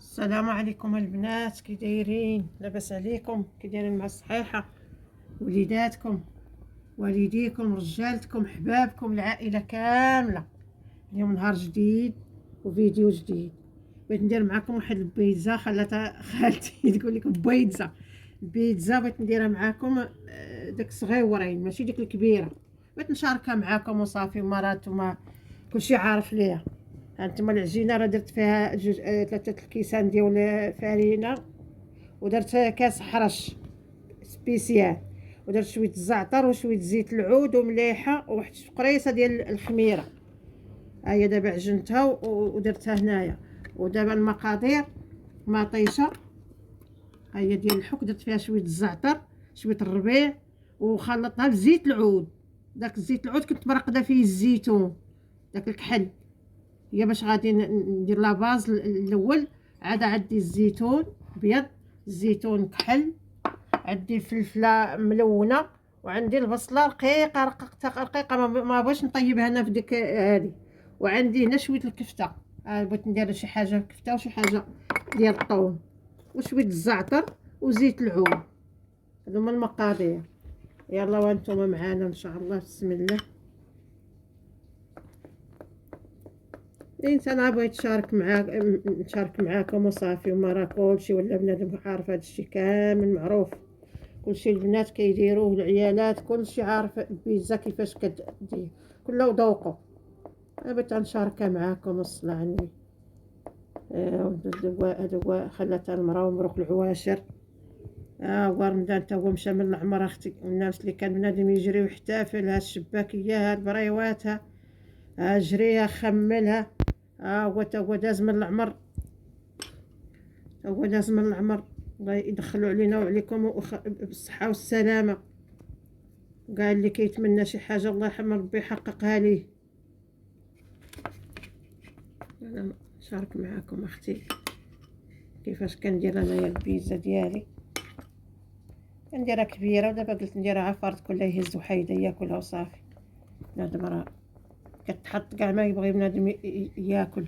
السلام عليكم البنات، كي دايرين؟ لاباس عليكم؟ كي دايرين مع الصحيحه؟ وليداتكم، والديكم، رجالتكم، حبابكم، العائله كامله. اليوم نهار جديد وفيديو جديد. بغيت ندير معكم واحد البيتزا خلاتها خالتي تقول لك بيتزا بغيت نديرها معكم. داك صغيورين ماشي ديك الكبيره. بغيت نشاركها معكم وصافي، مرات وما كلشي عارف ليها. هانتوما العجينه راه درت فيها جوج 3 الكيسان ديال فرينه، ودرت كاس حرش سبيسيال، ودرت شويه الزعتر وشويه زيت العود ومليحه وواحد قريصه ديال الخميره. ها هي دابا عجنتها ودرتها هنايا. ودابا المقادير: مطيشه، ها هي ديال الحك، درت فيها شويه الزعتر، شويه الربيع، وخلطتها بزيت العود. داك الزيت العود كنت مرقده فيه الزيتون، داك الكحل. هي باش غادي ندير لا باز الاول. عاد عندي الزيتون ابيض، الزيتون كحل، عندي فلفله ملونه، وعندي البصله رقيقه رقيقه رقيقه، ما بغيتش نطيبها انا في ديك هذه. وعندي هنا شويه الكفته، بغيت ندير شي حاجه كفته وشي حاجه ديال الطون، وشويه الزعتر وزيت العود. هادو هما المقادير. يلا وانتم معانا ان شاء الله، بسم الله. الانسان بغيت نشارك معاكم وصافي، وما راه كلشي ولا بنادم عارف هادشي كامل معروف. كلشي البنات كيديروه، العيالات كلشي عارف البيتزا كيفاش كدير، كله وذوقه. انا بغيت نشاركها معاكم، الصلاة على النبي. هذا خلاتها المرا ومبروك العواشر. هو رمضان تا هو مشى من العمر اختي، الناس اللي كان بنادم يجري ويحتفل، ها الشباكيه، ها البريوات، ها جريها خملها. هو تا هو داز من العمر، هو داز من العمر. الله يدخلوا علينا وعليكم بالصحة والسلامة. وكاع اللي كيتمنى شي حاجة الله يرحم ربي يحققها ليه. انا نشارك معاكم اختي كيفاش كندير انايا البيتزا ديالي. كنديرها كبيرة، ودابا قلت نديرها عفارت كلها يهز وحيدة ياكلها وصافي. بنادم راه كتحط كاع ما يبغي بنادم ياكل،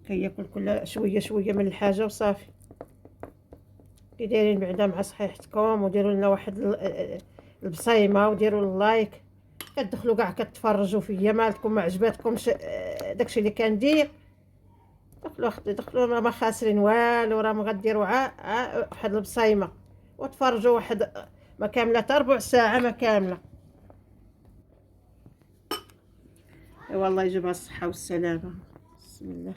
كياكل كل شوية شوية من الحاجة وصافي. كي دايرين بعدا مع صحيحتكم؟ وديروا لنا واحد البصيمه، وديروا اللايك. كتدخلوا كاع كتفرجوا فيا، مالكم ما عجباتكمش داكشي اللي كندير؟ دخلوا اختي دخلوا، ما خاسرين والو، راه غديروا واحد البصيمه وتفرجوا واحد ما كامله حتى ربع ساعه ما كامله. والله يجيبها الصحه والسلامه. بسم الله.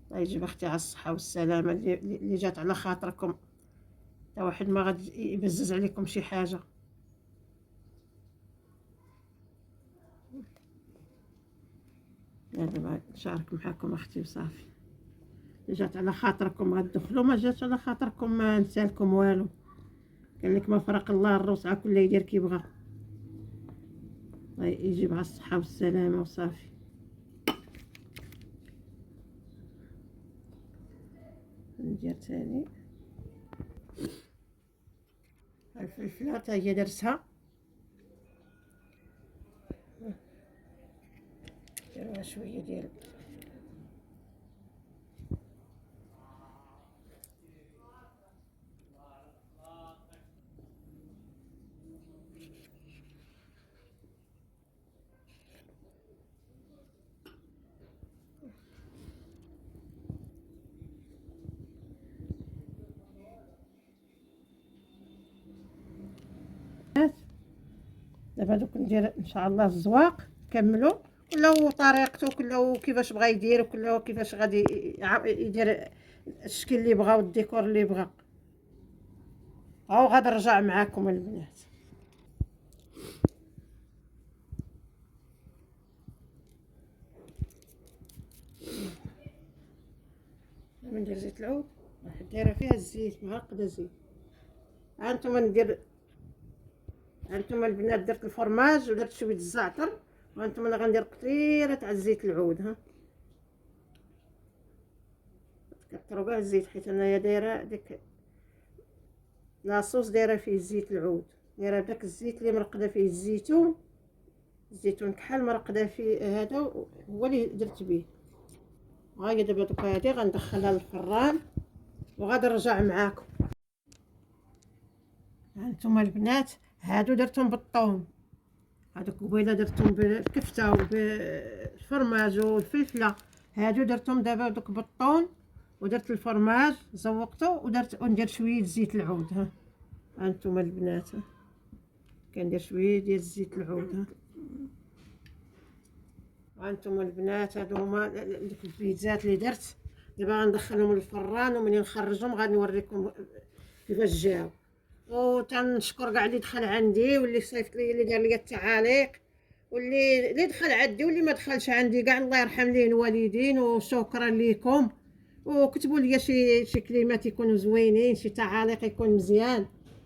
الله يجيب اختي على الصحه والسلامه، اللي جات على خاطركم، تا واحد ما غادي يبزز عليكم شي حاجه. دابا نشارك معكم اختي وصافي. جات على خاطركم غتدخلوا، ما جاتش على خاطركم ما نسالكم والو. قال لك ما فرق الله الروس، كل يدير كي بغى. الله يجيب على الصحه والسلامه وصافي. ندير ثاني الفلفله حتى هي درسها، نديرها شويه ديال دابا دوك ندير ان شاء الله الزواق كملوا، كل طريقته، كل كيفاش بغى يدير، وكل كيفاش غادي يدير الشكل اللي بغا والديكور اللي بغا. هاو غادي نرجع معاكم البنات. ندير زيت العود، دايره فيها الزيت معقده زيت. هانتوما ندير، هانتوما البنات درت الفرماج ودرت شويه الزعتر، وهانتوما انا غندير قطيره تاع زيت العود. كتروا كاع الزيت، حيت انايا دايره ديك لاصوص دايره فيه زيت العود، دايره بداك الزيت اللي مرقده فيه الزيتون، الزيتون كحل مرقده فيه، هذا هو اللي درت به. وهاهي دابا دوك هادي غندخلها للفران وغادي نرجع معاكم. هانتوما البنات هادو درتهم بالطون، هادوك قبيله درتهم بالكفته وبالفرماج والفلفله، هادو درتهم دابا دوك بالطون ودرت الفرماج زوقته ودرت وندير شويه زيت العود. هانتوما البنات كندير شويه ديال زيت العود. هانتوما البنات هادو هما دوك البيتزات اللي درت. دابا غندخلهم للفران ومنين نخرجهم غادي نوريكم كيفاش جاو. وتنشكر كاع اللي دخل عندي واللي صيفط لي اللي دار لي التعاليق واللي دخل عندي واللي ما دخلش عندي كاع، الله يرحم ليه الوالدين وشكرا ليكم. وكتبوا لي شي كلمات يكونوا زوينين، شي تعاليق يكون مزيان،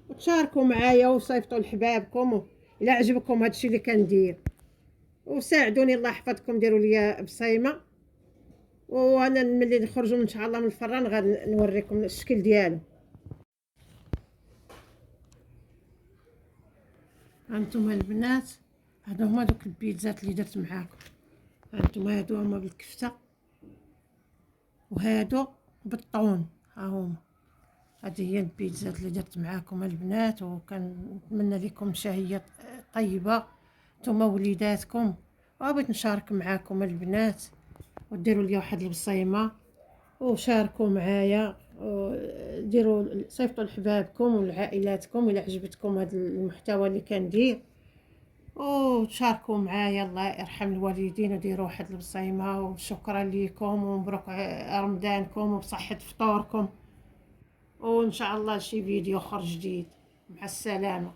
وتشاركوا معايا وصيفطوا لحبابكم الا عجبكم هادشي اللي كندير، وساعدوني الله يحفظكم ديروا لي بصيمه. وانا ملي نخرجوا ان شاء الله من الفران غادي نوريكم الشكل ديالو. هانتوما البنات هادو هما دوك البيتزات اللي درت معاكم. هانتوما هادو هما بالكفته وهادو بالطون. ها هما هذه هي البيتزات اللي درت معاكم البنات، وكنتمنى لكم شهيه طيبه نتوما وليداتكم. وبغيت نشارك معاكم البنات وديروا لي واحد البصيمه وشاركوا معايا وديروا صيفطوا لحبابكم ولعائلاتكم الى عجبتكم هذا المحتوى اللي كندير، وتشاركوا معايا. الله يرحم الوالدين وديروا واحد البصيمه. وشكرا لكم ومبروك رمضانكم وبصحه فطوركم، وان شاء الله شي فيديو اخر جديد. مع السلامه.